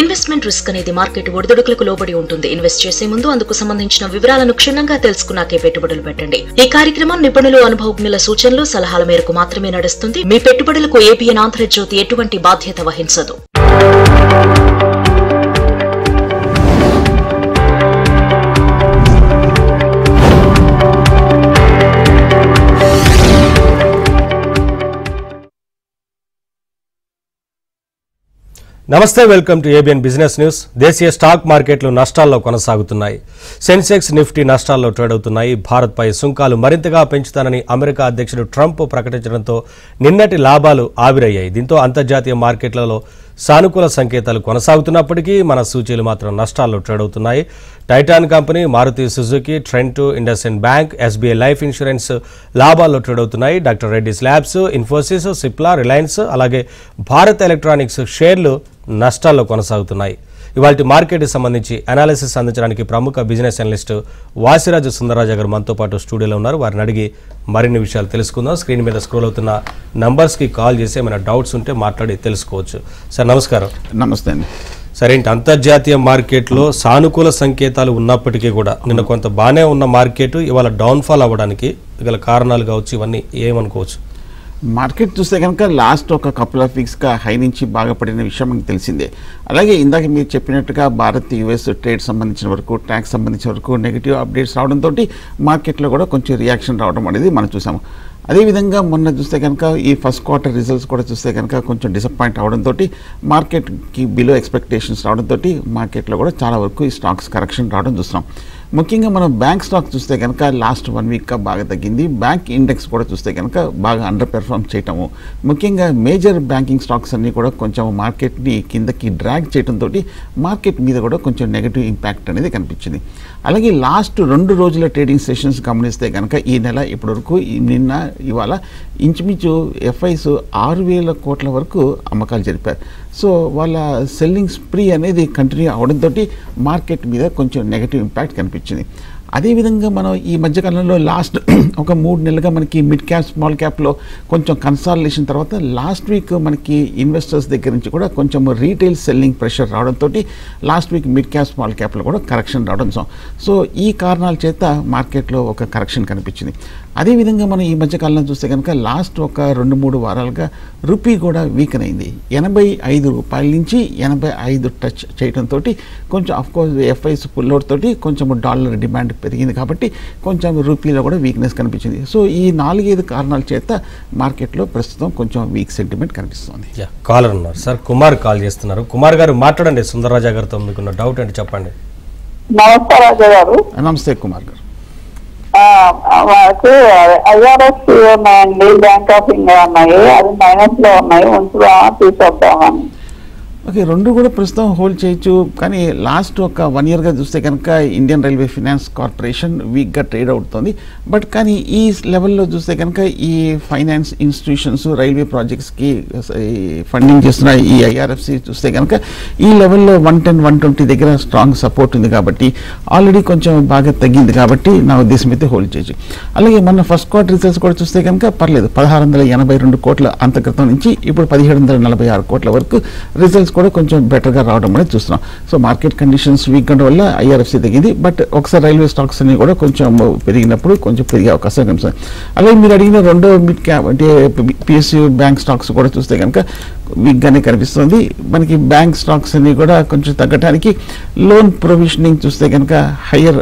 Investment risk అనేది market ఒడిదుడుకులకు లోబడి ఉంటుంది. ఇన్వెస్ట్ చేసే ముందు అందుకు సంబంధించిన వివరాలను క్షుణ్ణంగా తెలుసుకున్నాకే పెట్టుబడులు పెట్టండి. ఈ కార్యక్రమం నిపుణులు, అనుభవజ్ఞుల సూచనలు, సలహాల మేరకు మాత్రమే నడుస్తుంది. మీ పెట్టుబడులకు ఏబిఎన్ ఆంధ్రజ్యోతి ఎటువంటి బాధ్యత వహించదు. నమస్తే, welcome to ABN business news. దేశీయ స్టాక్ మార్కెట్లు నష్టాల్లో కొనసాగుతున్నాయి. సెన్సెక్స్, నిఫ్టీ నష్టాల్లో ట్రేడ్ అవుతున్నాయి. భారత్పై సుంకాలు మరింతగా పెంచుతానని అమెరికా అధ్యక్షుడు ట్రంప్ ప్రకటించడంతో నిన్నటి లాభాలు ఆవిరయ్యాయి. దీంతో అంతర్జాతీయ మార్కెట్లలో సానుకూల సంకేతాలు కొనసాగుతున్నప్పటికీ మన సూచీలు మాత్రం నష్టాల్లో ట్రేడ్ అవుతున్నాయి. Titan company, Maruti Suzuki, Trent, IndusInd Bank, SBI life insurance లాభాల్లో ట్రేడ్ అవుతున్నాయి. Doctor Reddy's labs, Infosys, Cipla, Reliance అలాగే భారత్ ఎలక్ట్రానిక్స్ షేర్లు నష్టాల్లో కొనసాగుతున్నాయి. ఇవాళ మార్కెట్కి సంబంధించి అనాలిసిస్ అందించడానికి ప్రముఖ బిజినెస్ అనలిస్ట్ వాసిరాజు సుందరరాజు గారు మనతో పాటు స్టూడియోలో ఉన్నారు. వారిని అడిగి మరిన్ని విషయాలు తెలుసుకుందాం. స్క్రీన్ మీద స్క్రోల్ అవుతున్న నంబర్స్కి కాల్ చేసి ఏమైనా డౌట్స్ ఉంటే మాట్లాడి తెలుసుకోవచ్చు. సార్ నమస్కారం. నమస్తే అండి. సరే, అంతర్జాతీయ మార్కెట్లో సానుకూల సంకేతాలు ఉన్నప్పటికీ కూడా నిన్న కొంత బాగానే ఉన్న మార్కెట్ ఇవాళ డౌన్ఫాల్ అవ్వడానికి గల కారణాలు కావచ్చు, ఇవన్నీ ఏమనుకోవచ్చు? మార్కెట్ చూస్తే కనుక లాస్ట్ ఒక కపుల్ ఆఫ్ వీక్స్గా హై నుంచి బాగా పడిన విషయం మనకు తెలిసిందే. అలాగే ఇందాక మీరు చెప్పినట్టుగా భారత్ యుఎస్ ట్రేడ్ సంబంధించిన వరకు, ట్యాక్స్ సంబంధించిన వరకు నెగిటివ్ అప్డేట్స్ రావడంతో మార్కెట్లో కూడా కొంచెం రియాక్షన్ రావడం అనేది మనం చూసాము. అదేవిధంగా మొన్న చూస్తే కనుక ఈ ఫస్ట్ క్వార్టర్ రిజల్ట్స్ కూడా చూస్తే కనుక కొంచెం డిసప్పాయింట్ అవడంతో మార్కెట్కి బిలో ఎక్స్పెక్టేషన్స్ రావడంతో మార్కెట్లో కూడా చాలా వరకు ఈ స్టాక్స్ కరెక్షన్ రావడం చూస్తున్నాం. ముఖ్యంగా మనం బ్యాంక్ స్టాక్ చూస్తే కనుక లాస్ట్ 1 వీక్గా బాగా తగ్గింది. బ్యాంక్ ఇండెక్స్ కూడా చూస్తే కనుక బాగా అండర్ పెర్ఫార్మ్ చేయటము, ముఖ్యంగా మేజర్ బ్యాంకింగ్ స్టాక్స్ అన్నీ కూడా కొంచెం మార్కెట్ని కిందకి డ్రాగ్ చేయడంతో మార్కెట్ మీద కూడా కొంచెం నెగిటివ్ ఇంపాక్ట్ అనేది కనిపించింది. అలాగే లాస్ట్ 2 రోజుల ట్రేడింగ్ సెషన్స్ గమనిస్తే కనుక ఈ నెల ఇప్పటివరకు నిన్న ఇవాళ ఇంచుమించు ఎఫ్ఐస్ 6,000 కోట్ల వరకు అమ్మకాలు జరిపారు. సో వాళ్ళ సెల్లింగ్ స్ప్రీ అనేది కంటిన్యూ అవడంతో మార్కెట్ మీద కొంచెం నెగిటివ్ ఇంపాక్ట్ కనిపించింది. అదేవిధంగా మనం ఈ మధ్యకాలంలో లాస్ట్ ఒక 3 నెలలుగా మనకి మిడ్ క్యాప్, స్మాల్ క్యాప్లో కొంచెం కన్సాలిడేషన్ తర్వాత లాస్ట్ వీక్ మనకి ఇన్వెస్టర్స్ దగ్గర నుంచి కూడా కొంచెం రీటైల్ సెల్లింగ్ ప్రెషర్ రావడంతో last week mid cap, small క్యాప్లో కూడా కరెక్షన్ రావడం. సో ఈ కారణాల చేత మార్కెట్లో ఒక కరెక్షన్ కనిపించింది. అదేవిధంగా మనం ఈ మధ్యకాలంలో చూస్తే కనుక లాస్ట్ ఒక 2-3 వారాలుగా రూపీ కూడా వీకెన్ అయింది. 85 రూపాయల నుంచి 85 టచ్ చేయడంతో కొంచెం అఫ్కోర్స్ ఎఫ్ఐస్ పుల్అవుట్ తోటి కొంచెం డాలర్ డిమాండ్ పెరిగింది కాబట్టి కొంచెం రూపీలో కూడా వీక్నెస్ కనిపించింది. సో ఈ 4-5 కారణాల చేత మార్కెట్లో ప్రస్తుతం కొంచెం వీక్ సెంటిమెంట్ కనిపిస్తుంది. కాలర్ ఉన్నారు సార్, కుమార్ కాల్ చేస్తున్నారు. కుమార్ గారు మాట్లాడండి. సుందరరాజా గారితో మీకున్న డౌట్ అంటే చెప్పండి. నమస్తే రాజా గారు. నమస్తే కుమార్ గారు. మాకు ఐఆర్ఎఫ్సి ఉన్నాయండి, బ్యాంక్ ఆఫ్ ఇండియా ఉన్నాయి, అది మైనస్ లో ఉన్నాయి, ఉంచుదా తీసుకొద్దామని. ఓకే, 2 కూడా ప్రస్తుతం హోల్డ్ చేయొచ్చు. కానీ లాస్ట్ ఒక 1 ఇయర్గా చూస్తే కనుక ఇండియన్ రైల్వే ఫైనాన్స్ కార్పొరేషన్ వీక్గా ట్రేడ్ అవుతుంది. బట్ కానీ ఈ లెవెల్లో చూస్తే కనుక ఈ ఫైనాన్స్ ఇన్స్టిట్యూషన్స్, రైల్వే ప్రాజెక్ట్స్కి ఫండింగ్ చేస్తున్న ఈ ఐఆర్ఎఫ్సి చూస్తే కనుక ఈ లెవెల్లో 110-120 దగ్గర స్ట్రాంగ్ సపోర్ట్ ఉంది కాబట్టి ఆల్రెడీ కొంచెం బాగా తగ్గింది కాబట్టి నా ఉద్దేశం అయితే హోల్డ్ చేయొచ్చు. అలాగే మన ఫస్ట్ క్వార్టర్ రిజల్ట్స్ కూడా చూస్తే కనుక పర్లేదు, 1682 కోట్ల అంతక్రితం నుంచి ఇప్పుడు 1746 కోట్ల వరకు రిజల్ట్స్ కూడా కొంచెం బెటర్గా రావడం అనేది చూస్తున్నాం. సో మార్కెట్ కండిషన్స్ వీక్ ఉండడం వల్ల ఐఆర్ఎఫ్సి తగ్గింది. బట్ ఒకసారి రైల్వే స్టాక్స్ అన్ని కూడా కొంచెం పెరిగినప్పుడు కొంచెం పెరిగే అవకాశం కనిపిస్తుంది. అలాగే మీరు అడిగిన 2 మిడ్ క్యాప్ అంటే పిఎస్యు బ్యాంక్ స్టాక్స్ కూడా చూస్తే కనుక వీక్గానే కనిపిస్తుంది. మనకి బ్యాంక్ స్టాక్స్ అన్ని కూడా కొంచెం తగ్గడానికి లోన్ ప్రొవిజనింగ్ చూస్తే కనుక హయ్యర్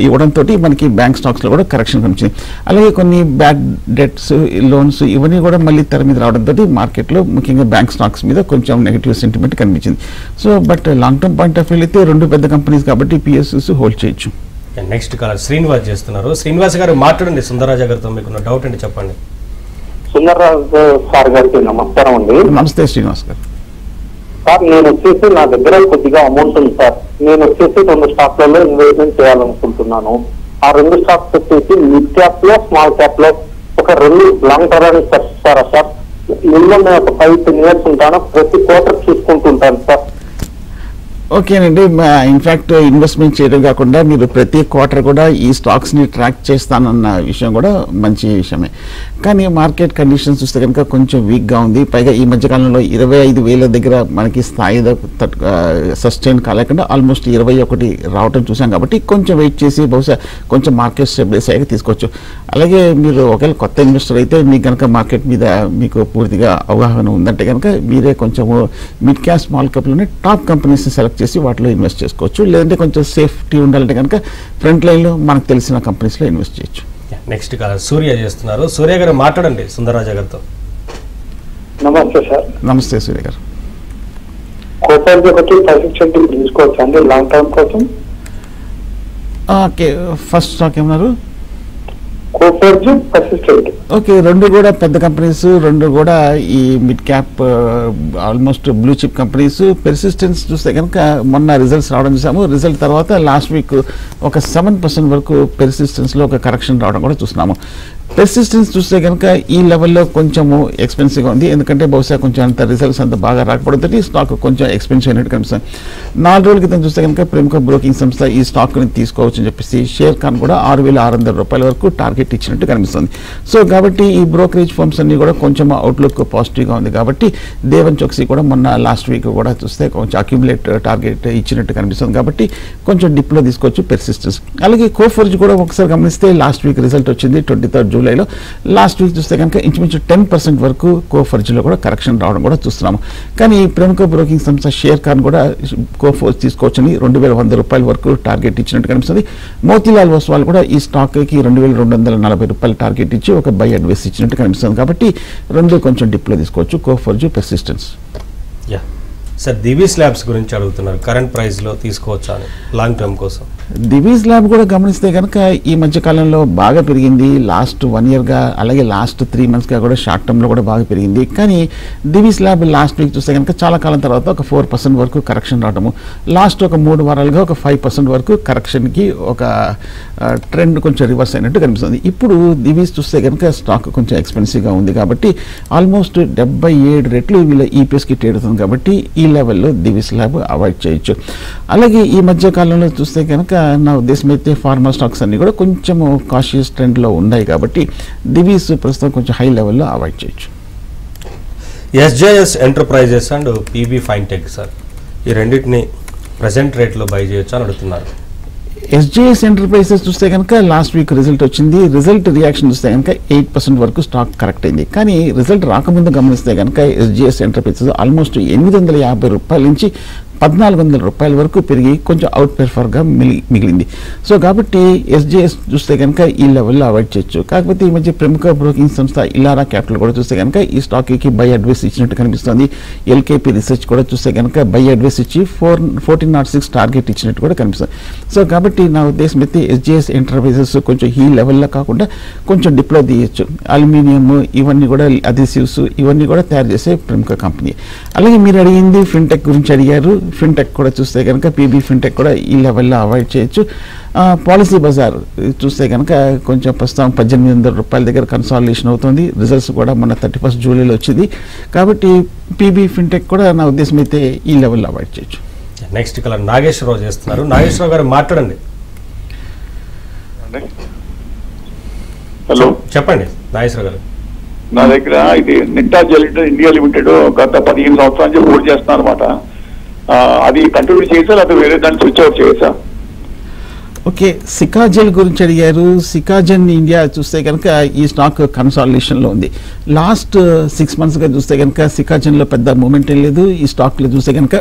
ఇవ్వడంతో మనకి బ్యాంక్ స్టాక్స్లో కూడా కరెక్షన్ కనిపించింది. అలాగే కొన్ని బ్యాడ్ డెట్స్, లోన్స్ ఇవన్నీ కూడా మళ్ళీ తెర మీద రావడంతో మార్కెట్లో ముఖ్యంగా బ్యాంక్ స్టాక్స్ మీద కొంచెం నెగిటివ్ సెంటిమెంట్ కనిపించింది. So but long term point of view అయితే 2 పెద్ద కంపెనీస్ కాబట్టి పిఎస్యూస్ హోల్డ్ చేయొచ్చు. నెక్స్ట్ కాలర్ శ్రీనివాస్ చేస్తున్నారు. శ్రీనివాస్ గారు మాట్లాడండి. సుందరరాజా గారితో మీకున్న డౌట్ అంటే చెప్పండి. సుందరరాజు సార్ గారికి నమస్కారం అండి. నమస్తే శ్రీనివాస్ గారు. సార్ నేను వచ్చేసి నా దగ్గర కొద్దిగా అమౌంట్ ఉంది సార్. నేను వచ్చేసి 2 స్టాక్లలో ఇన్వెస్ట్మెంట్ చేయాలనుకుంటున్నాను. ఆ 2 స్టాక్స్ వచ్చేసి మిడ్ క్యాప్ లో, స్మాల్ క్యాప్ లో ఒక 2 లాంగ్ టర్మ్ ఇస్తారా సార్? మినిమం 5-10 years ఉంటాను, ప్రతి క్వార్టర్ చూసుకుంటుంటాను సార్. ఓకేనండి. ఇన్ఫ్యాక్ట్ ఇన్వెస్ట్మెంట్ చేయడం కాకుండా మీరు ప్రతి క్వార్టర్ కూడా ఈ స్టాక్స్ని ట్రాక్ చేస్తానన్న విషయం కూడా మంచి విషయమే. కానీ మార్కెట్ కండిషన్స్ చూస్తే కనుక కొంచెం వీక్గా ఉంది. పైగా ఈ మధ్యకాలంలో 25,000 దగ్గర మనకి స్థాయి సస్టైన్ కాలేకుండా ఆల్మోస్ట్ 21 రావటం చూసాం. కాబట్టి కొంచెం వెయిట్ చేసి బహుశా కొంచెం మార్కెట్ స్టెబిలైజ్ అయ్యాక తీసుకోవచ్చు. అలాగే మీరు ఒకవేళ కొత్త ఇన్వెస్టర్ అయితే మీకు కనుక మార్కెట్ మీద మీకు పూర్తిగా అవగాహన ఉందంటే కనుక మీరే కొంచెము మిడ్ క్యాప్ స్మాల్ క్యాప్లోనే టాప్ కంపెనీస్ని సెలెక్ట్ చేసి వాటిలో ఇన్వెస్ట్ చేసుకోవచ్చు. లేదంటే కొంచెం సేఫ్టీ ఉండాలంటే కనుక ఫ్రంట్ లైన్లో మనకు తెలిసిన కంపెనీస్లో ఇన్వెస్ట్ చేయొచ్చు. నెక్స్ట్ కాలర్ సూర్య చేస్తున్నారు. సూర్య గారు మాట్లాడండి సుందరరాజా గారితో. నమస్తే సార్. నమస్తే సూర్య గారు. కోపర్జ్ ఒకటి పర్సిస్టెంట్ తీసుకోవచ్చు అండి లాంగ్ టర్మ్ కోసం? ఓకే, ఫస్ట్ స్టాక్ ఏమన్నారు? కోపర్జ్, పర్సిస్టెంట్. ఓకే, రెండు కూడా పెద్ద కంపెనీస్, రెండు కూడా ఈ mid cap almost blue chip companies. Persistence చూస్తే కనుక మొన్న రిజల్ట్స్ రావడం చూసాము. రిజల్ట్ తర్వాత లాస్ట్ వీక్ ఒక 7% వరకు పెర్సిస్టెన్స్లో ఒక కరెక్షన్ రావడం కూడా చూస్తున్నాము. పెర్సిస్టెన్స్ చూస్తే కనుక ఈ లెవెల్లో కొంచెము ఎక్స్పెన్సివ్గా ఉంది. ఎందుకంటే బహుశా కొంచెం అంత రిజల్ట్స్ అంత బాగా రాకపోవడంతో స్టాక్ కొంచెం ఎక్స్పెన్సివ్ అయినట్టు కనిపిస్తుంది. 4 రోజుల క్రితం చూస్తే కనుక ప్రముఖ బ్రోకింగ్ సంస్థ ఈ స్టాక్ని తీసుకోవచ్చు అని చెప్పేసి షేర్ ఖాన్ కూడా 6,600 రూపాయల వరకు టార్గెట్ ఇచ్చినట్టు కనిపిస్తుంది. సో కాబట్టి ఈ బ్రోకరేజ్ ఫర్మ్స్ అన్ని కూడా కొంచెం అవుట్లుక్ పాజిటివ్గా ఉంది. కాబట్టి దేవన్ చోక్సీ కూడా మొన్న లాస్ట్ వీక్ కూడా చూస్తే కొంచెం అక్యుములేట్ టార్గెట్ ఇచ్చినట్టు కనిపిస్తుంది. కాబట్టి కొంచెం డిప్లో తీసుకోవచ్చు పెర్సిస్టెన్స్. అలాగే కోఫర్జ్ కూడా ఒకసారి గమనిస్తే లాస్ట్ వీక్ రిజల్ట్ వచ్చింది 23 జూలైలో. లాస్ట్ వీక్ చూస్తే కనుక ఇంచుమించు 10% వరకు కోఫర్జ్లో కూడా కరెక్షన్ రావడం కూడా చూస్తున్నాము. కానీ ప్రముఖ బ్రోకింగ్ సంస్థ షేర్ ఖాన్ కూడా కోఫర్జ్ తీసుకోవచ్చని 2,100 రూపాయల వరకు టార్గెట్ ఇచ్చినట్టు కనిపిస్తుంది. మోతీలాల్ ఒస్వాల్ కూడా ఈ స్టాక్కి 2,240 రూపాయల టార్గెట్ ఇచ్చి ఒక బై అడ్వైస్ ఇచ్చినట్టు కనిపిస్తుంది. కాబట్టి రెండు కొంచెం డిప్లో తీసుకోవచ్చు, కోఫర్జ్, పెర్సిస్టెన్స్. సార్ దివీస్ ల్యాబ్స్ గురించి అడుగుతున్నారు. కరెంట్ ప్రైస్లో తీసుకోవచ్చా అని లాంగ్ టర్మ్ కోసం? దివీస్ ల్యాబ్ కూడా గమనిస్తే కనుక ఈ మధ్య కాలంలో బాగా పెరిగింది. లాస్ట్ 1 ఇయర్గా అలాగే లాస్ట్ 3 మంత్స్గా కూడా షార్ట్ టర్మ్లో కూడా బాగా పెరిగింది. కానీ దివీస్ ల్యాబ్ లాస్ట్ వీక్ చూస్తే కనుక చాలా కాలం తర్వాత ఒక 4% వరకు కరెక్షన్ రావడము, లాస్ట్ ఒక 3 వారాలుగా ఒక 5% వరకు కరెక్షన్కి ఒక ట్రెండ్ కొంచెం రివర్స్ అయినట్టు కనిపిస్తుంది. ఇప్పుడు దివీస్ చూస్తే కనుక స్టాక్ కొంచెం ఎక్స్పెన్సివ్గా ఉంది. కాబట్టి ఆల్మోస్ట్ 77 రెట్లు వీళ్ళ ఈపీఎస్కి ట్రేడ్ అవుతుంది. కాబట్టి ఈ లెవెల్లో దివీస్ ల్యాబ్ అవాయిడ్ చేయొచ్చు. అలాగే ఈ మధ్య కాలంలో చూస్తే కనుక నా ఉద్దేశం అయితే ఫార్మా స్టాక్స్ అన్ని కూడా కొంచెం కాషియస్ ట్రెండ్లో ఉన్నాయి. కాబట్టి దివీస్ ప్రస్తుతం కొంచెం హై లెవెల్లో అవాయిడ్ చేయొచ్చు. SJS enterprises and PB Fintech sir, ఈ రెండింటిని ప్రజెంట్ రేట్లో బై చేయొచ్చు అని అడుగుతున్నారు. ఎస్జేఎస్ ఎంటర్ప్రైజెస్ చూస్తే కనుక లాస్ట్ వీక్ రిజల్ట్ వచ్చింది. రిజల్ట్ రియాక్షన్ చూస్తే కనుక 8% వరకు స్టాక్ కరెక్ట్ అయింది. కానీ రిజల్ట్ రాకముందు గమనిస్తే కనుక ఎస్జేఎస్ ఎంటర్ప్రైజెస్ ఆల్మోస్ట్ 850 రూపాయల నుంచి 1,400 రూపాయల వరకు పెరిగి కొంచెం అవుట్ పెర్ఫార్గా మిగిలింది. సో కాబట్టి ఎస్జేఎస్ చూస్తే కనుక ఈ లెవెల్లో అవాయిడ్ చేయొచ్చు. కాకపోతే ఈ మధ్య ప్రముఖ బ్రోకింగ్ సంస్థ ఇలారా క్యాపిటల్ కూడా చూస్తే కనుక ఈ స్టాక్కి బై అడ్వైస్ ఇచ్చినట్టు కనిపిస్తుంది. ఎల్కేపీ రీసెర్చ్ కూడా చూస్తే కనుక బై అడ్వైస్ ఇచ్చి 1406 టార్గెట్ ఇచ్చినట్టు కూడా కనిపిస్తుంది. సో కాబట్టి నా ఉద్దేశం అయితే ఎస్జేఎస్ ఎంటర్ప్రైజెస్ కొంచెం ఈ లెవెల్లో కాకుండా కొంచెం డిప్లో తీయచ్చు. అల్యూమినియం ఇవన్నీ కూడా అధిసివ్స్ ఇవన్నీ కూడా తయారు చేసే ప్రముఖ కంపెనీ. అలాగే మీరు అడిగింది ఫిన్టెక్ గురించి అడిగారు. ఫిన్టెక్ కూడా చూస్తే కనుక పీబీ ఫిన్టెక్ కూడా ఈ లెవెల్లో అవాయిడ్ చేయొచ్చు. పాలసీ బజార్ చూస్తే కనుక కొంచెం ప్రస్తుతం 1,800 రూపాయల దగ్గర కన్సాలిడేషన్ అవుతుంది. రిజల్ట్స్ కూడా మన 31 జూలైలో వచ్చింది. కాబట్టి పీబీ ఫిన్టెక్ కూడా నా ఉద్దేశం అయితే ఈ లెవెల్లో అవాయిడ్ చేయొచ్చు. నెక్స్ట్ కలర్ నాగేశ్వరరావు చేస్తున్నారు. నాగేశ్వరరావు గారు మాట్లాడండి. హలో, చెప్పండి నాగేశ్వరరావు గారు. నా దగ్గర ఇది నిట్టాజెల్ ఇండియా లిమిటెడ్ గత 15 సంవత్సరాల నుంచి హోల్డ్ చేస్తున్నాను అనమాట. అది కంటిన్యూ చేసా లేదా వేరే దాన్ని స్విచ్ అవుట్ చేసా? ఓకే, సికాజెల్ గురించి అడిగారు. సికాజెన్ ఇండియా చూస్తే కనుక ఈ స్టాక్ కన్సాలిడేషన్లో ఉంది. లాస్ట్ 6 మంత్స్గా చూస్తే కనుక సికాజెన్లో పెద్ద మూమెంట్ ఏం లేదు. ఈ స్టాక్లో చూస్తే కనుక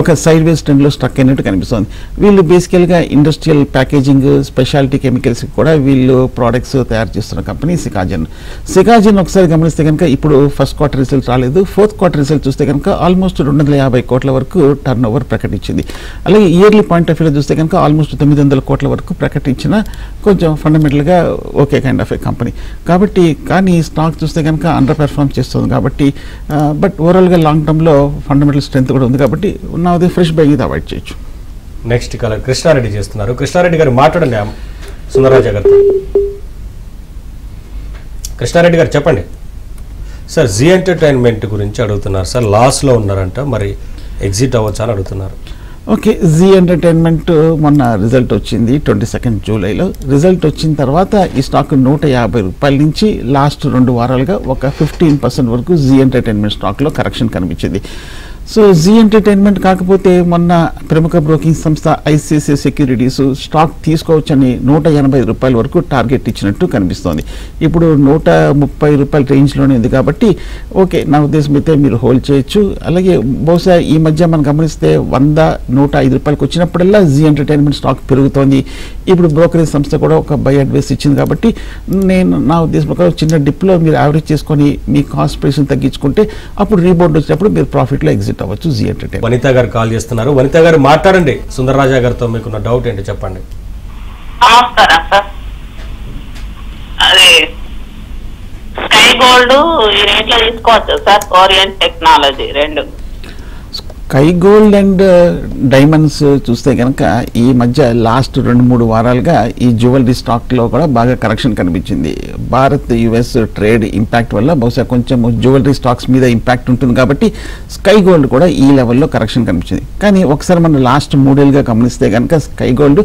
ఒక సైడ్ వేస్ ట్రెండ్లో స్టక్ అయినట్టు కనిపిస్తుంది. వీళ్ళు బేసికల్గా ఇండస్ట్రియల్ ప్యాకేజింగ్, స్పెషాలిటీ కెమికల్స్ కూడా వీళ్ళు ప్రోడక్ట్స్ తయారు చేస్తున్న కంపెనీ సికాజెన్. సికాజెన్ ఒకసారి గమనిస్తే కనుక ఇప్పుడు ఫస్ట్ క్వార్టర్ రిజల్ట్ రాలేదు. ఫోర్త్ క్వార్టర్ రిజల్ట్ చూస్తే కనుక ఆల్మోస్ట్ 250 కోట్ల వరకు టర్న్ ఓవర్ ప్రకటించింది. అలాగే ఇయర్లీ పాయింట్ ఆఫ్ వ్యూలో చూస్తే కనుక ఆల్మోస్ట్ 900 కోట్ల వరకు ప్రకటించిన కొంచెం ఫండమెంటల్గా okay kind of a company. కాబట్టి కానీ స్టాక్ చూస్తే కనుక అండర్ పెర్ఫార్మ్ చేస్తుంది. కాబట్టి బట్ ఓవరాల్గా లాంగ్ టర్మ్లో ఫండమెంటల్ స్ట్రెంత్ కూడా ఉంది. కాబట్టి నాది ఫ్రెష్ బై ఇది అవాయిడ్ చేయొచ్చు. నెక్స్ట్ కలర్ కృష్ణారెడ్డి చేస్తున్నారు. కృష్ణారెడ్డి గారు మాట్లాడండి సుందరరాజా గారితో. కృష్ణారెడ్డి గారు చెప్పండి. సార్ జీ ఎంటర్టైన్మెంట్ గురించి అడుగుతున్నారు. సార్ లాస్లో ఉన్నారంట, మరి ఎగ్జిట్ అవ్వచ్చా అని అడుగుతున్నారు. ఓకే, జీ ఎంటర్టైన్మెంట్ మొన్న రిజల్ట్ వచ్చింది 22 జూలైలో. రిజల్ట్ వచ్చిన తర్వాత ఈ స్టాక్ 150 రూపాయల నుంచి లాస్ట్ 2 వారాలుగా ఒక 15% వరకు జీ ఎంటర్టైన్మెంట్ స్టాక్లో కరెక్షన్ కనిపించింది. సో జీ ఎంటర్టైన్మెంట్ కాకపోతే మొన్న ప్రముఖ బ్రోకింగ్ సంస్థ ఐసిఐసిఐ సెక్యూరిటీస్ స్టాక్ తీసుకోవచ్చని 180 రూపాయల వరకు టార్గెట్ ఇచ్చినట్టు కనిపిస్తోంది. ఇప్పుడు 130 రూపాయల రేంజ్లోనే ఉంది కాబట్టి ఓకే, నా ఉద్దేశం అయితే మీరు హోల్డ్ చేయొచ్చు. అలాగే బహుశా ఈ మధ్య మనం గమనిస్తే 100-105 రూపాయలకు వచ్చినప్పుడల్లా జీ ఎంటర్టైన్మెంట్ స్టాక్ పెరుగుతోంది. ఇప్పుడు బ్రోకరేజ్ సంస్థ కూడా ఒక బై అడ్వైస్ ఇచ్చింది కాబట్టి నా ఉద్దేశం ప్రకారం చిన్న డిప్లో మీరు యావరేజ్ చేసుకొని మీ కాస్ట్ ప్రైస్ని తగ్గించుకుంటే అప్పుడు రీబౌండ్ వచ్చినప్పుడు మీరు ప్రాఫిట్లో ఎగ్జిట్ అవ్వచ్చు. జీ ఎంటర్టైన్మెంట్. వనిత గారు కాల్ చేస్తున్నారు. వనిత గారు మాట్లాడండి. సుందరరాజా గారితో మీకున్న డౌట్ ఏంటి చెప్పండి. నమస్కారం సార్. అది స్కై గోల్డ్ ఈ రేట్లో తీసుకోవచ్చు సార్, ఓరియంట్ టెక్నాలజీ రెండు. స్కై గోల్డ్ అండ్ డైమండ్స్ చూస్తే కనుక ఈ మధ్య లాస్ట్ 2-3 వారాలుగా ఈ జ్యువెలరీ స్టాక్లో కూడా బాగా కరెక్షన్ కనిపించింది. భారత్ యుఎస్ ట్రేడ్ ఇంపాక్ట్ వల్ల బహుశా కొంచెం జ్యువెలరీ స్టాక్స్ మీద ఇంపాక్ట్ ఉంటుంది కాబట్టి స్కై గోల్డ్ కూడా ఈ లెవెల్లో కరెక్షన్ కనిపించింది. కానీ ఒకసారి మనం లాస్ట్ 3 ఏళ్ళుగా గమనిస్తే కనుక స్కై గోల్డ్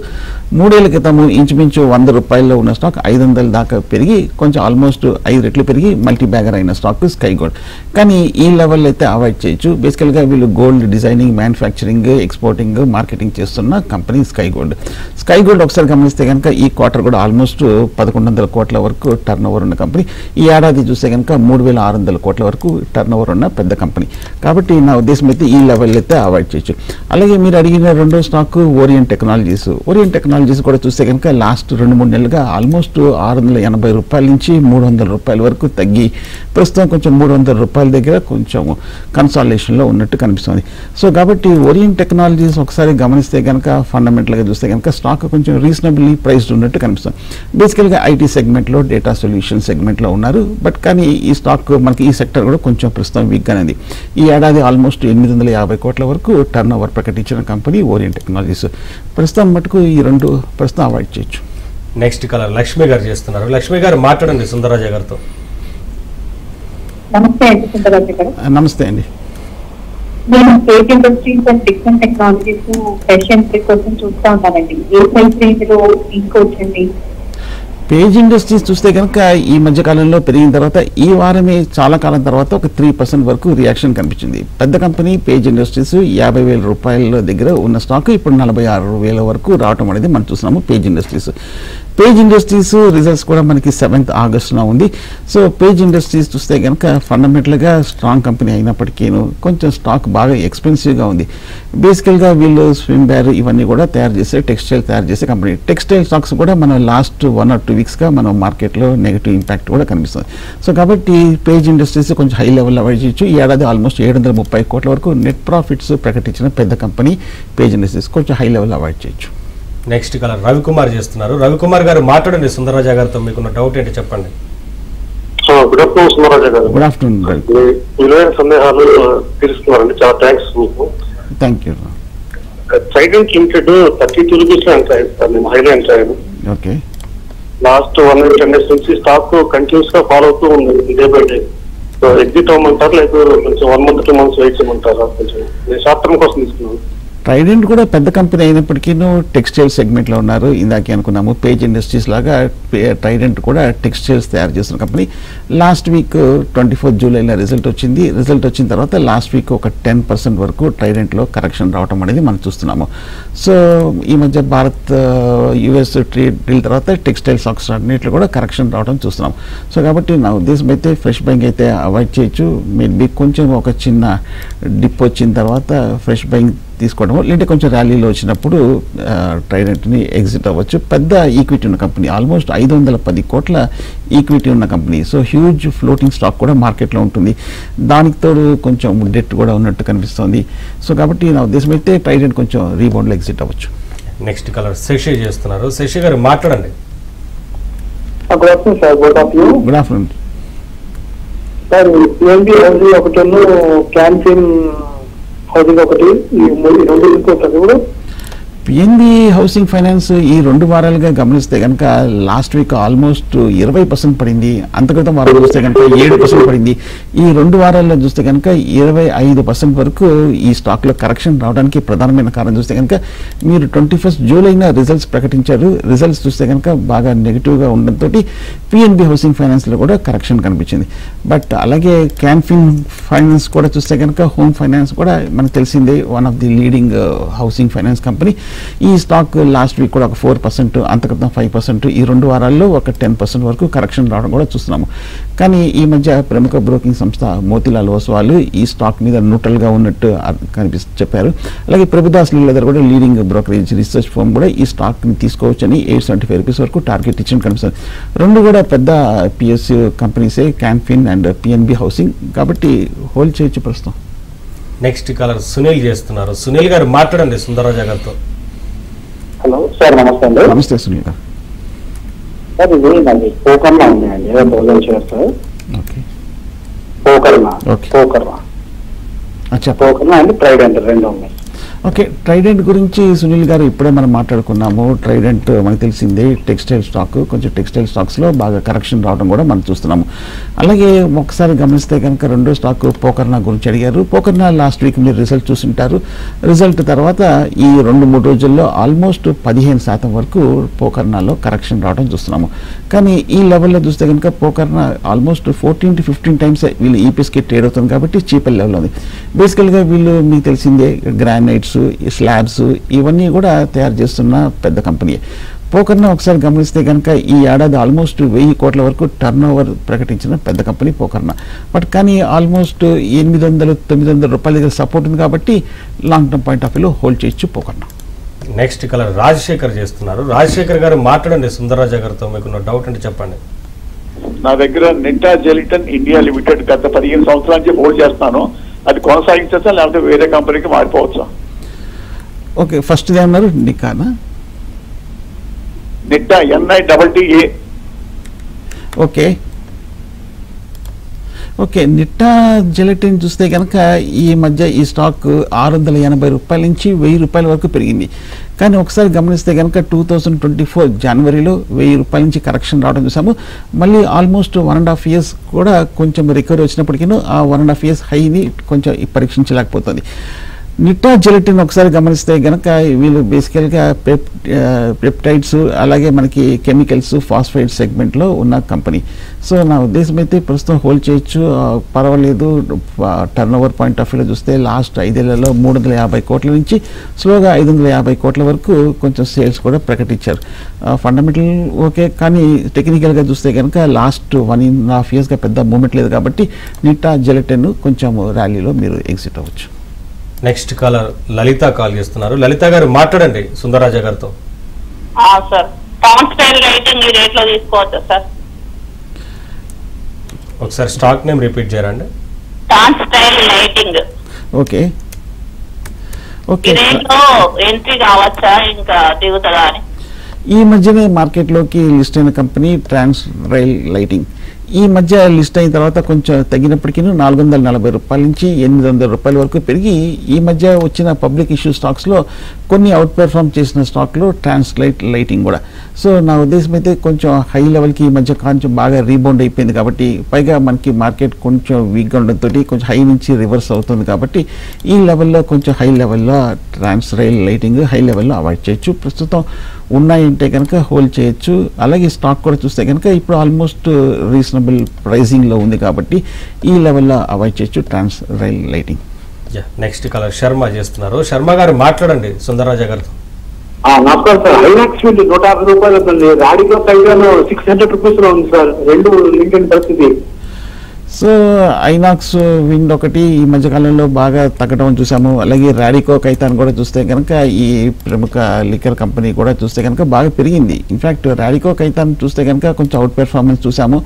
3 ఏళ్ల క్రితం ఇంచుమించు 100 రూపాయల్లో ఉన్న స్టాక్ 500 దాకా పెరిగి కొంచెం ఆల్మోస్ట్ 5 రెట్లు పెరిగి మల్టీ బ్యాగర్ అయిన స్టాక్ స్కై గోల్డ్. కానీ ఈ లెవెల్ అయితే అవాయిడ్ చేయొచ్చు. బేసికల్గా వీళ్ళు gold designing, manufacturing, exporting, marketing చేస్తున్న company Sky Gold. Sky Gold ఒకసారి గమనిస్తే కనుక ఈ క్వార్టర్ కూడా ఆల్మోస్ట్ 1100 కోట్ల వరకు టర్న్ ఓవర్ ఉన్న కంపెనీ. ఈ ఏడాది చూస్తే కనుక 3600 కోట్ల వరకు టర్న్ ఓవర్ ఉన్న పెద్ద కంపెనీ. కాబట్టి నా ఉద్దేశం అయితే ఈ లెవెల్ అయితే అవాయిడ్ చేయొచ్చు. అలాగే మీరు అడిగిన రెండో stock orient technologies. Orient technologies కూడా చూస్తే కనుక లాస్ట్ 2-3 నెలలుగా ఆల్మోస్ట్ 680 రూపాయల నుంచి 300 రూపాయల వరకు తగ్గి ప్రస్తుతం కొంచెం 300 రూపాయల దగ్గర కొంచెం కన్సాలిడేషన్లో ఉన్నట్టు కనిపిస్తుంది. సో కాబట్టి ఓరియంట్ టెక్నాలజీస్ ఒకసారి గమనిస్తే కనుక ఫండమెంటల్గా చూస్తే కనుక స్టాక్ కొంచెం రీజనబుల్లీ ప్రైస్డ్ ఉన్నట్టు కనిపిస్తుంది. బేసికల్గా ఐటీ సెగ్మెంట్లో, డేటా సొల్యూషన్ సెగ్మెంట్లో ఉన్నారు. బట్ కానీ ఈ స్టాక్ మనకి ఈ సెక్టర్ కూడా కొంచెం ప్రస్తుతం వీక్గానే ఉంది. ఈ ఏడాది ఆల్మోస్ట్ 850 కోట్ల వరకు టర్న్ ఓవర్ ప్రకటించిన కంపెనీ ఓరియంట్ టెక్నాలజీస్. ప్రస్తుతం మటుకు ఈ రెండు ప్రస్తుతం అవాయిడ్ చేయొచ్చు. నెక్స్ట్ కలర్ లక్ష్మి గారు చేస్తున్నారు. లక్ష్మి గారు మాట్లాడండి సుందరరాజా గారితో. నమస్తే అండి సుందరరాజా గారు. నమస్తే అండి. నేను page industries and different technologies fresh entry కోసం చూస్తూ ఉంటానండి. ఏ ప్రైస్ రేంజ్ లో తీసుకోవచ్చండి? పేజ్ ఇండస్ట్రీస్ చూస్తే కనుక ఈ మధ్య కాలంలో పెరిగిన తర్వాత ఈ వారమే చాలా కాలం తర్వాత ఒక 3% వరకు రియాక్షన్ కనిపించింది. పెద్ద కంపెనీ పేజ్ ఇండస్ట్రీస్ 50,000 రూపాయల దగ్గర ఉన్న స్టాక్ ఇప్పుడు 46,000 వరకు రావటం అనేది మనం చూస్తున్నాము. పేజ్ ఇండస్ట్రీస్ రిజల్ట్స్ కూడా మనకి 7th ఆగస్టున ఉంది. సో పేజ్ ఇండస్ట్రీస్ చూస్తే కనుక ఫండమెంటల్గా స్ట్రాంగ్ కంపెనీ అయినప్పటికీ కొంచెం స్టాక్ బాగా ఎక్స్పెన్సివ్గా ఉంది. బేసికల్గా వీళ్ళు స్విమ్ బ్యార్ ఇవన్నీ కూడా టెక్స్టైల్ తయారు చేసే కంపెనీ. టెక్స్టైల్ స్టాక్స్ కూడా మనం లాస్ట్ 1 or 2 వీక్స్గా మనం మార్కెట్లో నెగిటివ్ ఇంపాక్ట్ కూడా కనిపిస్తుంది. సో కాబట్టి పేజ్ ఇండస్ట్రీస్ కొంచెం హై లెవెల్ అవాయిడ్ చేయొచ్చు. ఈ ఏడాది ఆల్మోస్ట్ 730 కోట్ల వరకు నెట్ ప్రాఫిట్స్ ప్రకటించిన పెద్ద కంపెనీ పేజ్ ఇండస్ట్రీస్. కొంచెం హై లెవెల్ అవాయిడ్ చేయొచ్చు. నెక్స్ట్ కలర్ రవికుమార్ చేస్తున్నారు. రవికుమార్ గారు మాట్లాడండి సుందరరాజా గారితో. మీకున్న డౌట్ ఏంటి చెప్పండి. గుడ్ ఆఫ్టర్నూన్ సుందరరాజా గారు. Good afternoon. విలువైన సందేహాలు తీరుస్తున్నారండి, చాలా థ్యాంక్స్ మీకు. Thank you. Trident limited 32 rupees లో ఎంటర్ అయ్యింది సార్, మేము హైలో ఎంటర్ అయ్యాను. ఓకే. లాస్ట్ 110 days నుంచి స్టాక్ కంటిన్యూస్ గా ఫాలో అవుతూ ఉంది day by day. So exit అవ్వమంటారు లేకపోతే కొంచెం 1 month 2 months వెయిట్ చేయమంటారా? కొంచెం నేను షార్ట్ టర్మ్ కోసం తీసుకున్నాను. ట్రైడెంట్ కూడా పెద్ద కంపెనీ అయినప్పటికీ టెక్స్టైల్ సెగ్మెంట్లో ఉన్నారు. ఇందాకే అనుకున్నాము పేజ్ ఇండస్ట్రీస్ లాగా ట్రైడెంట్ కూడా టెక్స్టైల్స్ తయారు చేస్తున్న కంపెనీ. లాస్ట్ వీక్ 24 జూలైలో రిజల్ట్ వచ్చింది. రిజల్ట్ వచ్చిన తర్వాత లాస్ట్ వీక్ ఒక 10% వరకు ట్రైడెంట్లో కరెక్షన్ రావడం అనేది మనం చూస్తున్నాము. సో ఈ మధ్య భారత్ యుఎస్ ట్రేడ్ డీల్ తర్వాత టెక్స్టైల్ స్టాక్స్ అన్నింటిలో కూడా కరెక్షన్ రావడం చూస్తున్నాం. సో కాబట్టి నా ఉద్దేశం అయితే ఫ్రెష్ బయింగ్ అయితే అవాయిడ్ చేయొచ్చు. మేబీ కొంచెం ఒక చిన్న డిప్ వచ్చిన తర్వాత ఫ్రెష్ బయింగ్ తీసుకోవడం, లేదంటే కొంచెం ర్యాలీలో వచ్చినప్పుడు ట్రైడెంట్ని ఎగ్జిట్ అవ్వచ్చు. పెద్ద ఈక్విటీ ఉన్న కంపెనీ, ఆల్మోస్ట్ 510 కోట్ల ఈక్విటీ ఉన్న company. So huge floating stock కూడా మార్కెట్లో ఉంటుంది. దానికి తోడు కొంచెం డెట్ కూడా ఉన్నట్టు కనిపిస్తుంది. సో కాబట్టి నా ఉద్దేశం అయితే ట్రైడెంట్ కొంచెం రీబౌండ్లో ఎగ్జిట్ అవ్వచ్చు. నెక్స్ట్ కలర్ శశి చేస్తున్నారు. శశి గారు మాట్లాడండి. Good afternoon sir. Good afternoon. Good afternoon sir. PNB housing ఒకటి, క్యాన్సిన్ హౌసింగ్ ఒకటి, ఈ 2 తీసుకోవచ్చు కూడా. పిఎన్బి హౌసింగ్ ఫైనాన్స్ ఈ 2 వారాలుగా గమనిస్తే కనుక లాస్ట్ వీక్ ఆల్మోస్ట్ 20% పడింది. అంతక్రితం వారం చూస్తే కనుక 7% పడింది. ఈ 2 వారాల్లో చూస్తే కనుక 25% వరకు ఈ స్టాక్లో కరెక్షన్ రావడానికి ప్రధానమైన కారణం చూస్తే కనుక మీరు 21 జూలైన రిజల్ట్స్ ప్రకటించారు. రిజల్ట్స్ చూస్తే కనుక బాగా నెగిటివ్గా ఉండడంతో పిఎన్బి హౌసింగ్ ఫైనాన్స్లో కూడా కరెక్షన్ కనిపించింది. బట్ అలాగే క్యాన్ఫిన్ ఫైనాన్స్ కూడా చూస్తే కనుక హోమ్ ఫైనాన్స్ కూడా మనకు తెలిసిందే, one of the leading housing finance company. ఈ స్టాక్ లాస్ట్ వీక్ కూడా ఒక 4%, అంతక్రితం 5%, ఈ 2 వారాల్లో ఒక 10% వరకు కరెక్షన్ రావడం కూడా చూస్తున్నాము. కానీ ఈ మధ్య ప్రముఖ బ్రోకింగ్ సంస్థ మోతీలాల్ ఓస్వాల్ ఈ స్టాక్ మీద న్యూట్రల్గా ఉన్నట్టు చెప్పారు. అలాగే ప్రభుదాస్ లీలాధర్ కూడా లీడింగ్ బ్రోకరేజ్ రీసెర్చ్ ఫర్మ్ కూడా ఈ స్టాక్ని తీసుకోవచ్చని 875 రూపీస్ వరకు టార్గెట్ ఇచ్చిన కనిపిస్తుంది. 2 కూడా పెద్ద పిఎస్యు కంపెనీసే, క్యాన్ఫిన్ అండ్ పిఎన్బి హౌసింగ్, కాబట్టి హోల్డ్ చేయొచ్చు ప్రస్తుతం. నెక్స్ట్ కాలర్ సునీల్ చేస్తున్నారు. సునీల్ గారు మాట్లాడండి సుందరరాజా గారితో. హలో సార్, నమస్తే అండి. నమస్తే సునీల్ గారు. సార్ ఇది నాది పోకర్నా ఉంది అండి, 1000 shares. Okay Pokarna okay. Pokarna అచ్చా, పోకర్నా అండ్ ట్రైడెంట్ 2 ఉన్నాయి. ఓకే, ట్రైడెంట్ గురించి సునీల్ గారు ఇప్పుడే మనం మాట్లాడుకున్నాము. ట్రైడెంట్ మనకు తెలిసిందే టెక్స్టైల్ స్టాక్, కొంచెం టెక్స్టైల్ స్టాక్స్లో బాగా కరెక్షన్ రావడం కూడా మనం చూస్తున్నాము. అలాగే ఒకసారి గమనిస్తే కనుక 2వ స్టాక్ పోకర్నా గురించి అడిగారు. పోకర్నా లాస్ట్ వీక్ మీరు రిజల్ట్ చూసింటారు. రిజల్ట్ తర్వాత ఈ 2-3 రోజుల్లో ఆల్మోస్ట్ 15% వరకు పోకర్నాలో కరెక్షన్ రావడం చూస్తున్నాము. కానీ ఈ లెవెల్లో చూస్తే కనుక పోకర్నా ఆల్మోస్ట్ 14 to 15 టైమ్స్ వీళ్ళు ఈపీఎస్కి ట్రేడ్ అవుతుంది కాబట్టి చీపర్ లెవెల్లో ఉంది. బేసికల్గా వీళ్ళు మీకు తెలిసిందే గ్రానైట్స్, స్లాబ్స్ ఇవన్నీ కూడా తయారు చేస్తున్న పెద్ద కంపెనీ. పోకర్నా ఒకసారి గమనిస్తే కనుక ఈ ఏడాది ఆల్మోస్ట్ 1000 కోట్ల వరకు టర్న్ ఓవర్ ప్రకటించిన పెద్ద కంపెనీ పోకర్నా. బట్ కానీ ఆల్మోస్ట్ 800-900 రూపాయల దగ్గర సపోర్ట్ ఉంది కాబట్టి లాంగ్ టర్మ్ పాయింట్ ఆఫ్ వ్యూలో హోల్డ్ చేయొచ్చు పోకర్నా. నెక్స్ట్ కలర్ రాజశేఖర్ చేస్తున్నారు. రాజశేఖర్ గారు మాట్లాడండి సుందరరాజా గారితో. మీకు డౌట్ అంటే చెప్పండి. నా దగ్గర నిట్టా జెలిటన్ ఇండియా లిమిటెడ్ గత 15 సంవత్సరాల నుంచి హోల్డ్ చేస్తున్నాను. అది కొనసాగించచ్చా లేకపోతే వేరే కంపెనీకి మారిపోవచ్చా? ఓకే, ఫస్ట్ ఏమన్నారు? నికానా? Nitta NITTA. Okay okay, Nitta gelatin చూస్తే కనుక ఈ మధ్య ఈ స్టాక్ 680 రూపాయల నుంచి 1000 రూపాయల వరకు పెరిగింది. కానీ ఒకసారి గమనిస్తే కనుక 2024 జనవరిలో 1000 రూపాయల నుంచి కరెక్షన్ రావడం చూసాము. మళ్ళీ ఆల్మోస్ట్ 1.5 years కూడా కొంచెం రికవరీ వచ్చినప్పటికీ ఆ 1.5 years హైని కొంచెం పరీక్షించలేకపోతుంది. నిట్టా జెలటిన్ ఒకసారి గమనిస్తే కనుక వీళ్ళు బేసికల్గా పెప్టైడ్స్ అలాగే మనకి కెమికల్స్, ఫాస్ఫైడ్ సెగ్మెంట్లో ఉన్న కంపెనీ. సో నా ఉద్దేశం అయితే ప్రస్తుతం హోల్డ్ చేయొచ్చు, పర్వాలేదు. టర్న్ ఓవర్ పాయింట్ ఆఫ్ వ్యూలో చూస్తే లాస్ట్ 5 ఏళ్లలో 350 కోట్ల నుంచి స్లోగా 550 కోట్ల వరకు కొంచెం సేల్స్ కూడా ప్రకటించారు. ఫండమెంటల్ ఓకే, కానీ టెక్నికల్గా చూస్తే కనుక లాస్ట్ 1.5 yearsగా పెద్ద మూమెంట్ లేదు కాబట్టి నిట్టా జెలటిన్ కొంచెం ర్యాలీలో మీరు ఎగ్జిట్ అవ్వచ్చు. నెక్స్ట్ కాలర్ లలిత కాల్ చేస్తున్నారు. లలిత గారు మాట్లాడండి సుందరరాజా గారితో. సార్ టాన్ స్టైల్ రైటింగ్ ఈ రేట్ లో తీసుకోవచ్చు సార్? ఒకసారి స్టాక్ నేమ్ రిపీట్ చేయండి. Tan style lighting. Okay okay, ఈ రేట్ లో ఎంట్రీ కావచ్చా, ఇంకా దిగుతుందా అని? ఈ మధ్యనే మార్కెట్లోకి లిస్ట్ అయిన కంపెనీ ట్రాన్స్ రైల్ లైటింగ్. ఈ మధ్య లిస్ట్ అయిన తర్వాత కొంచెం తగ్గినప్పటికీ 440 రూపాయల నుంచి 800 రూపాయల వరకు పెరిగి ఈ మధ్య వచ్చిన పబ్లిక్ ఇష్యూ స్టాక్స్లో కొన్ని అవుట్ పెర్ఫార్మ్ చేసిన స్టాక్లో ట్రాన్స్లైట్ లైటింగ్ కూడా. సో నా ఉద్దేశం అయితే కొంచెం హై లెవెల్కి ఈ మధ్య కొంచెం బాగా రీబౌండ్ అయిపోయింది కాబట్టి, పైగా మనకి మార్కెట్ కొంచెం వీక్గా ఉండడంతో కొంచెం హై నుంచి రివర్స్ అవుతుంది కాబట్టి ఈ లెవెల్లో కొంచెం హై లెవెల్లో ట్రాన్స్ రైల్ లైటింగ్ హై లెవెల్లో అవాయిడ్ చేయొచ్చు. ప్రస్తుతం ఉన్నాయంటే కనుక హోల్డ్ చేయొచ్చు. అలాగే స్టాక్ కూడా చూస్తే కనుక ఇప్పుడు ఆల్మోస్ట్ రీజనబుల్ ప్రైజింగ్లో ఉంది కాబట్టి ఈ లెవెల్లో అవాయిడ్ చేయొచ్చు Transrail lighting. Next caller Sharma చేస్తున్నారు. శర్మ గారు మాట్లాడండి సుందరరాజా గారితో. నమస్కారం సార్. ఐనాక్స్ విండ్ 150 రూపాయలు అవుతుంది. రాడికో టైగర్ 600 రూపీస్ లో ఉంది సార్. 2 లింక్ అయిన పరిస్థితి. సో ఐనాక్స్ విండ్ ఒకటి ఈ మధ్యకాలంలో బాగా తగ్గడం చూసాము. అలాగే రాడికో కైతాన్ కూడా చూస్తే కనుక ఈ ప్రముఖ లిక్కర్ కంపెనీ కూడా చూస్తే కనుక బాగా పెరిగింది. ఇన్ఫ్యాక్ట్ రాడికో కైతాన్ చూస్తే కనుక కొంచెం అవుట్ పెర్ఫార్మెన్స్ చూసాము.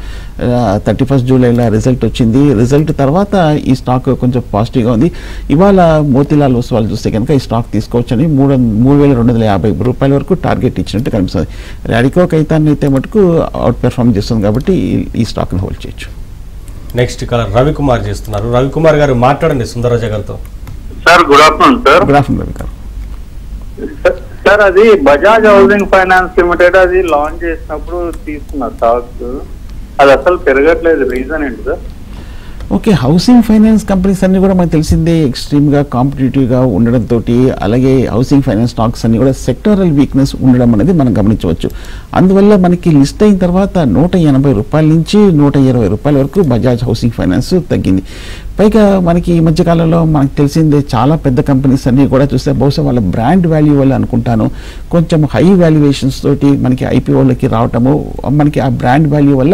31 జూలైలో రిజల్ట్ వచ్చింది. రిజల్ట్ తర్వాత ఈ స్టాక్ కొంచెం పాజిటివ్గా ఉంది. ఇవాళ మోతీలాల్ ఓస్వాల్ చూస్తే కనుక ఈ స్టాక్ తీసుకోవచ్చని 3250 రూపాయల వరకు టార్గెట్ ఇచ్చినట్టు కనిపిస్తుంది. రాడికో కైతాన్ అయితే మటుకు అవుట్ పెర్ఫార్మ్ చేస్తుంది కాబట్టి ఈ స్టాక్ని హోల్డ్ చేయొచ్చు. నెక్స్ట్ కలర్ రవికుమార్ చేస్తున్నారు. రవికుమార్ గారు మాట్లాడండి సుందరరాజా గారితో. Sir good afternoon sir. Good afternoon Ravi గారు. సార్ అది బజాజ్ హౌసింగ్ ఫైనాన్స్ లిమిటెడ్ అది లాంచ్ చేసినప్పుడు తీసుకున్న స్టాక్స్ అది అసలు పెరగట్లేదు, రీజన్ ఏంటి sir? Okay, housing finance companies అన్ని కూడా మనకు తెలిసిందే ఎక్స్ట్రీమ్గా కాంపిటేటివ్గా ఉండడంతో, అలాగే హౌసింగ్ ఫైనాన్స్ స్టాక్స్ అన్ని కూడా సెక్టరల్ వీక్నెస్ ఉండడం అనేది మనం గమనించవచ్చు. అందువల్ల మనకి లిస్ట్ అయిన తర్వాత 180 రూపాయల నుంచి 120 రూపాయల వరకు బజాజ్ హౌసింగ్ ఫైనాన్స్ తగ్గింది. పైగా మనకి ఈ మధ్యకాలంలో మనకు తెలిసిందే చాలా పెద్ద కంపెనీస్ అన్నీ కూడా చూస్తే బహుశా వాళ్ళ బ్రాండ్ వాల్యూ వల్ల అనుకుంటాను కొంచెం హై వాల్యుయేషన్స్ తోటి మనకి ఐపీఓలకి రావటము, మనకి ఆ బ్రాండ్ వాల్యూ వల్ల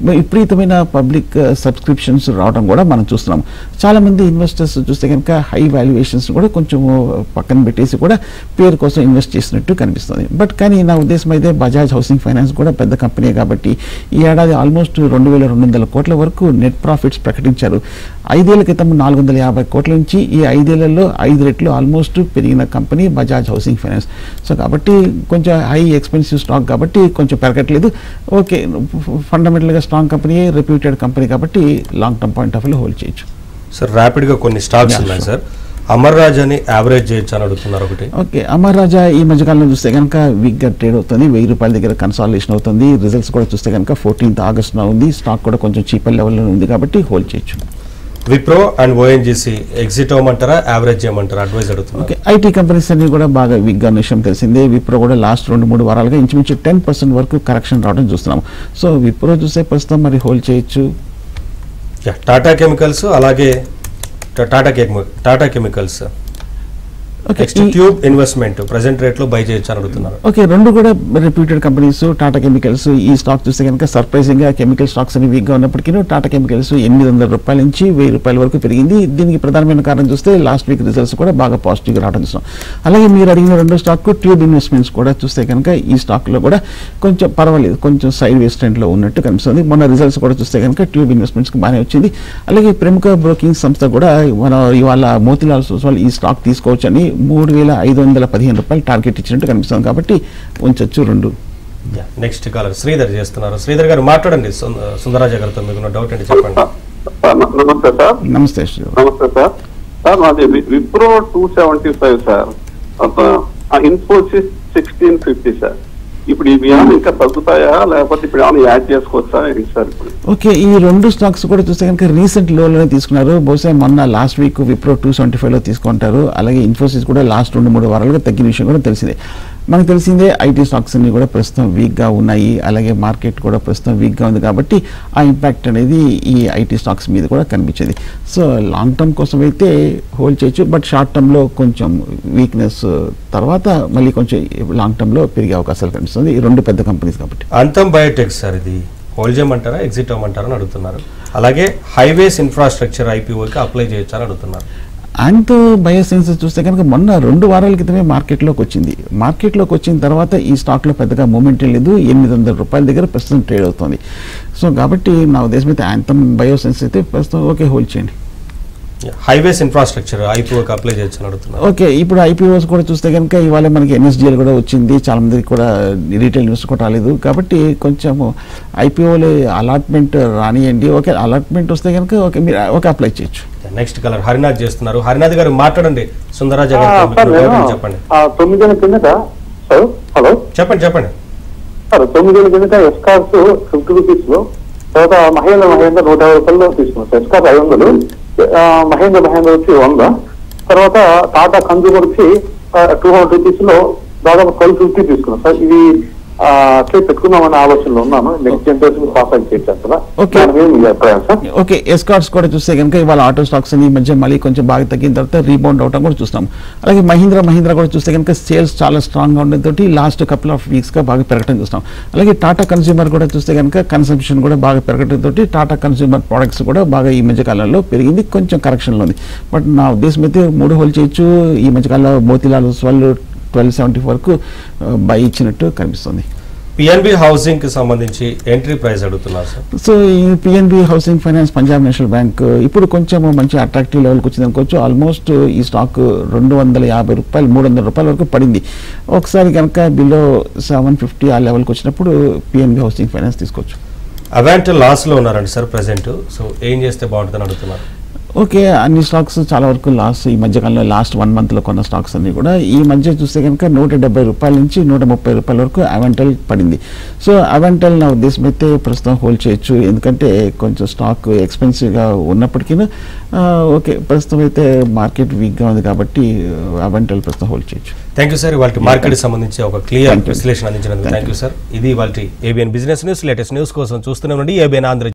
విపరీతమైన పబ్లిక్ సబ్స్క్రిప్షన్స్ రావడం కూడా మనం చూస్తున్నాం. చాలామంది ఇన్వెస్టర్స్ చూస్తే కనుక హై వాల్యుయేషన్స్ కూడా కొంచెం పక్కన పెట్టేసి కూడా పేరు కోసం ఇన్వెస్ట్ చేసినట్టు కనిపిస్తుంది. బట్ కానీ నా ఉద్దేశం అయితే బజాజ్ హౌసింగ్ ఫైనాన్స్ కూడా పెద్ద కంపెనీ కాబట్టి ఈ ఏడాది ఆల్మోస్ట్ 2200 కోట్ల వరకు నెట్ ప్రాఫిట్స్ ప్రకటించారు. 5 ఏళ్ల క్రితం 450 కోట్ల నుంచి ఈ 5 ఏళ్లలో 5 రెట్లు ఆల్మోస్ట్ పెరిగిన company Bajaj housing finance. So కాబట్టి కొంచెం హై ఎక్స్పెన్సివ్ స్టాక్ కాబట్టి కొంచెం పెరగట్లేదు. ఓకే, ఫండమెంటల్గా స్ట్రాంగ్ కంపెనీ, రెప్యూటెడ్ కంపెనీ కాబట్టి long term point of view hold చేయొచ్చు. సార్ ర్యాపిడ్గా కొన్ని స్టాక్స్ ఉన్నాయి సార్. అమర్ రాజాని యావరేజ్ చేయొచ్చు అని అడుగుతున్నారు ఒకటి. ఓకే, అమర్ రాజా ఈ మధ్యకాలంలో చూస్తే కనుక వీక్గా ట్రేడ్ అవుతుంది, 1000 రూపాయల దగ్గర కన్సాలిడేషన్ అవుతుంది. రిజల్ట్స్ కూడా చూస్తే కనుక 14th ఆగస్టున ఉంది. స్టాక్ కూడా కొంచెం చీపర్ లెవెల్లో ఉంది కాబట్టి హోల్డ్ చేయొచ్చు. విప్రో అండ్ ఓఎన్జీసీ ఎగ్జిట్ అవ్వమంటారా, యావరేజ్ చేయమంటారా, అడ్వైజ్ అడుగుతున్నారు. ఓకే, ఐటీ కంపెనీస్ అన్ని కూడా బాగా వీక్గా ఉన్న విషయం తెలిసిందే. విప్రో కూడా లాస్ట్ 2-3 వారాలుగా ఇంచుమించు 10% వరకు కరెక్షన్ రావడం చూస్తున్నాము. సో విప్రో చూస్తే ప్రస్తుతం మరి హోల్డ్ చేయొచ్చు. టాటా కెమికల్స్, అలాగే Tata chemicals tube investment present rate లో బై చేయొచ్చు అని అడుగుతున్నారు. ఓకే, రెండు కూడా రెప్యూటెడ్ కంపెనీస్. టాటా కెమికల్స్ ఈ స్టాక్ చూస్తే కనుక సర్ప్రైజింగ్ గా కెమికల్ స్టాక్స్ అని వీక్ గా ఉన్నప్పటికీ టాటా కెమికల్స్ 800 రూపాయల నుంచి 1000 రూపాయల వరకు పెరిగింది. దీనికి ప్రధానమైన కారణం చూస్తే లాస్ట్ వీక్ రిజల్ట్స్ కూడా బాగా పాజిటివ్ గా రావడం చూస్తాం. అలాగే మీరు అడిగిన రెండో స్టాక్ ట్యూబ్ ఇన్వెస్ట్మెంట్స్ కూడా చూస్తే కనుక ఈ స్టాక్ లో కూడా కొంచెం పర్వాలేదు, కొంచెం సైడ్ వేస్ ట్రెండ్ లో ఉన్నట్టు కనిపిస్తుంది. మొన్న రిజల్ట్స్ కూడా చూస్తే కనుక ట్యూబ్ ఇన్వెస్ట్మెంట్స్ కి బాగానే వచ్చింది. అలాగే ప్రముఖ బ్రోకింగ్ సంస్థ కూడా మన ఇవాళ మోతిలాల్ ఓస్వాల్ ఈ స్టాక్ తీసుకోవచ్చు అని 3515 రూపాయలు టార్గెట్ ఇచ్చినట్టు కనిపిస్తుంది కాబట్టి ఉంచొచ్చు రెండు. నెక్స్ట్ కాలర్ శ్రీధర్ చేస్తున్నారు. శ్రీధర్ గారు మాట్లాడండి. సుందరరాజ గారితో మీకు డౌట్ ఏంటి చెప్పండి. నమస్తే సార్. నమస్తే నమస్తే సార్. సార్ నాది విప్రో 275 సార్, ఇన్ఫోసిస్ 1650 సార్. ఇప్పుడు ఇవి ఇంకా తగ్గుతాయా లేకపోతే ఇప్పుడు ఏమైనా యాడ్ చేసుకోవచ్చా సార్? ఇప్పుడు ఓకే, ఈ రెండు స్టాక్స్ కూడా చూస్తే కనుక రీసెంట్ లోలోనే తీసుకున్నారు. బహుశా మొన్న లాస్ట్ వీక్ విప్రో 275లో తీసుకుంటారు. అలాగే ఇన్ఫోసిస్ కూడా లాస్ట్ 2-3 వారాలుగా తగ్గిన విషయం కూడా తెలిసిందే. మనకు తెలిసిందే ఐటీ స్టాక్స్ అన్ని కూడా ప్రస్తుతం వీక్గా ఉన్నాయి. అలాగే మార్కెట్ కూడా ప్రస్తుతం వీక్గా ఉంది కాబట్టి ఆ ఇంపాక్ట్ అనేది ఈ ఐటీ స్టాక్స్ మీద కూడా కనిపించేది. సో లాంగ్ టర్మ్ కోసం అయితే హోల్డ్ చేయొచ్చు, బట్ షార్ట్ టర్మ్లో కొంచెం వీక్నెస్ తర్వాత మళ్ళీ కొంచెం లాంగ్ టర్మ్లో పెరిగే అవకాశాలు కనిపిస్తుంది ఈ రెండు పెద్ద కంపెనీస్ కాబట్టి. అంతం బయోటెక్ సార్, ఇది హోల్డ్ చేయమంటారా, ఎగ్జిట్ అవ్వమంటారా అని అడుగుతున్నారు. అలాగే హైవేస్ ఇన్ఫ్రాస్ట్రక్చర్ ఐపీఓకి అప్లై చేయొచ్చు అని అడుగుతున్నారు. అంతో బయోసెన్సెస్ చూస్తే కనుక మొన్న 2 వారాల క్రితమే మార్కెట్లోకి వచ్చింది. మార్కెట్లోకి వచ్చిన తర్వాత ఈ స్టాక్లో పెద్దగా మూమెంట్ లేదు. 800 రూపాయల దగ్గర ప్రస్తుతం ట్రేడ్ అవుతుంది. సో కాబట్టి నా ఉద్దేశం అయితే అంతం బయోసెన్స్ అయితే ప్రస్తుతం ఓకే హోల్డ్ చేయండి. హైవేస్ ఇన్ఫ్రాస్ట్రక్చర్ ఐపీఓకి అప్లై చేయొచ్చు అని అడుగుతున్నారు. ఓకే, ఇప్పుడు ఐపీఓస్ కూడా చూస్తే కనుక ఇవాళ మనకి ఎన్ఎస్డిఎల్ కూడా వచ్చింది. చాలా మందికి కూడా రీటైల్ ఇన్వెస్టర్ కూడా రాలేదు కాబట్టి కొంచెం ఐపీఓలో అలాట్మెంట్ రానియండి. ఓకే, అలాట్మెంట్ వస్తే కనుక ఓకే మీరు ఓకే అప్లై చేయొచ్చు. నెక్స్ట్ కలర్ హరినాథ్ చేస్తున్నారు. హరినాథ్ గారు మాట్లాడండి. సుందరరాజ గారు చెప్పండి. 9 ఏళ్ల కిందట హలో చెప్పండి చెప్పండి సార్. 9 ఏళ్ల కిందట ఎస్కార్స్ 50 రూపీస్ లో, తర్వాత మహేంద్ర 150 రూపాయల్లో తీసుకున్నాం. ఎస్కార్ 500, మహేంద్ర వచ్చి 100, తర్వాత టాటా కన్జ్యూమర్ వచ్చి 200 రూపీస్ లో దాదాపు 1250 తీసుకున్నాం సార్. ఇది పెట్టుకుందామనే ఆలోచనలో ఉన్నాను. నెక్స్ట్ జనరేషన్ పాస్ అయి చేస్తారా? ఓకే, ఎస్కార్ట్స్ కూడా చూస్తే కనుక ఇవాళ ఆటో స్టాక్స్ ఈ మధ్య మళ్ళీ కొంచెం బాగా తగ్గిన తర్వాత రీబౌండ్ అవడం కూడా చూస్తాం. అలాగే మహీంద్రా కూడా చూస్తే కనుక సేల్స్ చాలా స్ట్రాంగ్ గా ఉండడంతో లాస్ట్ కపుల్ ఆఫ్ వీక్స్ గా బాగా పెరగడం చూస్తాం. అలాగే టాటా కన్స్యూమర్ కూడా చూస్తే కనుక కన్సంప్షన్ కూడా బాగా పెరగడంతో టాటా కన్స్యూమర్ ప్రొడక్ట్స్ కూడా బాగా ఈ మధ్య కాలంలో పెరిగింది, కొంచెం కరెక్షన్లో ఉంది. బట్ నా ఉద్దేశం అయితే 3 హోల్డ్ చేయొచ్చు. ఈ మధ్యకాలంలో మోతిలాల్ ఓస్వాల్ 1270 వరకు బై ఇచ్చినట్టు కనిపిస్తుంది. పిఎన్బి హౌసింగ్ కి సంబంధించి ఎంట్రీ ప్రైస్ అడుగుతున్నారు సార్. సో ఈ PNB housing finance Punjab national bank ఇప్పుడు కొంచెం మంచి అట్రాక్టివ్ లెవెల్కి వచ్చింది అనుకోవచ్చు. ఆల్మోస్ట్ ఈ స్టాక్ 250 రూపాయలు 300 రూపాయల వరకు పడింది. ఒకసారి కనుక బిలో 750 ఆ లెవెల్కి వచ్చినప్పుడు పిఎన్బి హౌసింగ్ ఫైనాన్స్ తీసుకోవచ్చు. అవాంట్ లాస్ లో ఉన్నారండి సార్ ప్రెసెంట్. సో ఏం చేస్తే బాగుంటుందని అడుగుతున్నారు. ఓకే, అన్ని స్టాక్స్ చాలా వరకు ఈ మధ్యకాలంలో లాస్ట్ 1 monthలో కొన్న స్టాక్స్ అన్ని కూడా ఈ మధ్య చూస్తే కనుక 170 రూపాయల నుంచి 130 రూపాయల వరకు అవెంటల్ పడింది. సో అవెంటల్ నా ఉద్దేశం అయితే ప్రస్తుతం హోల్డ్ చేయొచ్చు, ఎందుకంటే కొంచెం స్టాక్ ఎక్స్పెన్సివ్గా ఉన్నప్పటికీ ఓకే ప్రస్తుతం అయితే మార్కెట్ వీక్గా ఉంది కాబట్టి అవెంటల్ ప్రస్తుతం హోల్డ్ చేయొచ్చు. థ్యాంక్ యూ సార్, వాళ్ళకి మార్కెట్ సంబంధించి ఒక క్లియర్ విశ్లేషణ అందించినందుకు థ్యాంక్ యూ సార్. ఇది వాళ్ళ ABN business news. Latest news కోసం చూస్తూనే ఉండండి ఏబిఎన్ ఆంధ్ర.